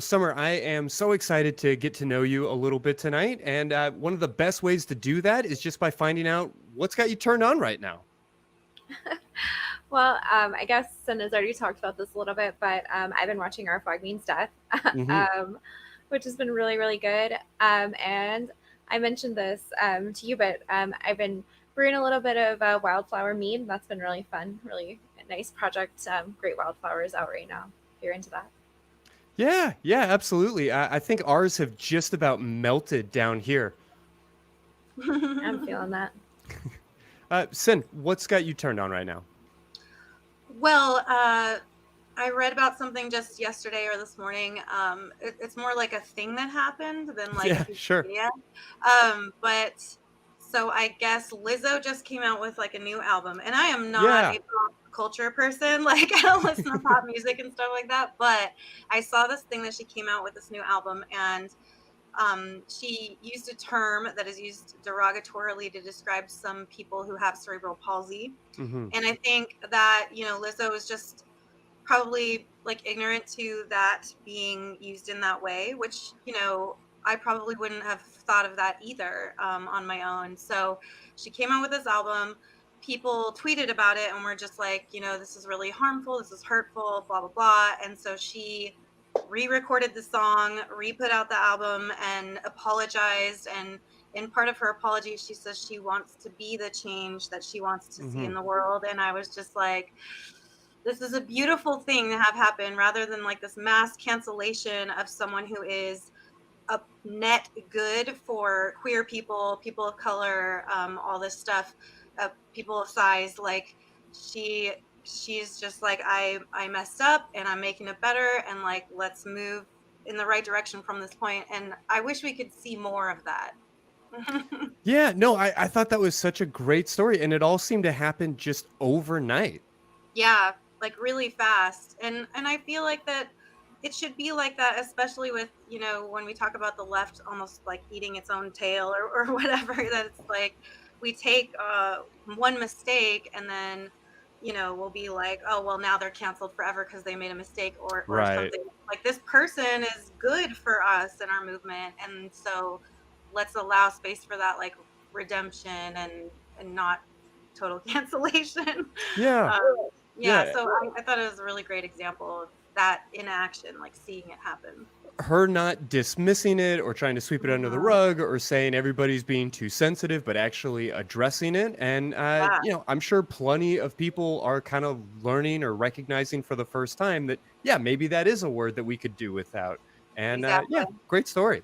Summer, I am so excited to get to know you a little bit tonight. And one of the best ways to do that is just by finding out what's got you turned on right now. Well, I guess Sin has already talked about this a little bit, but I've been watching Our Flag Means Death, Hmm. um, which has been really, really good. And I mentioned this to you, but I've been brewing a little bit of wildflower mead. That's been really fun, really nice project. Great wildflowers out right now. If you're into that. Yeah, absolutely. I think ours have just about melted down here. I'm feeling that. Sin, what's got you turned on right now? Well, I read about something just yesterday or this morning. It's more like a thing that happened than like a Yeah, piece of sure. media. But so I guess Lizzo just came out with like a new album, and I am not Yeah. a pop culture person. Like I don't listen to pop music and stuff like that. But I saw this thing that she came out with this new album, and she used a term that is used derogatorily to describe some people who have cerebral palsy. Hmm. And I think that, Lizzo is just probably like ignorant to that being used in that way, which, I probably wouldn't have thought of that either on my own. So she came out with this album. People tweeted about it and were just like, this is really harmful. This is hurtful, blah, blah, blah. And so she re-recorded the song, re-put out the album, and apologized. And in part of her apology, she says she wants to be the change that she wants to see Hmm. in the world. And I was just like, this is a beautiful thing to have happen rather than like this mass cancellation of someone who is a net good for queer people, people of color, all this stuff, people of size. Like she's just like, I messed up and I'm making it better, and like let's move in the right direction from this point. And I wish we could see more of that. Yeah, no, I thought that was such a great story. And it all seemed to happen just overnight. Yeah, like really fast. And I feel like that it should be like that, especially with, when we talk about the left almost like eating its own tail or whatever, that it's like we take one mistake and then, we'll be like, oh, well, now they're canceled forever because they made a mistake or Right. something. Like this person is good for us and our movement. And so let's allow space for that like redemption and not total cancellation. Yeah. Yeah, Yeah. so I thought it was a really great example of that in action, like seeing it happen. Her not dismissing it or trying to sweep it under the Mhm. rug or saying everybody's being too sensitive, but actually addressing it. And, Yeah, I'm sure plenty of people are kind of learning or recognizing for the first time that, yeah, maybe that is a word that we could do without. And, exactly. yeah, great story.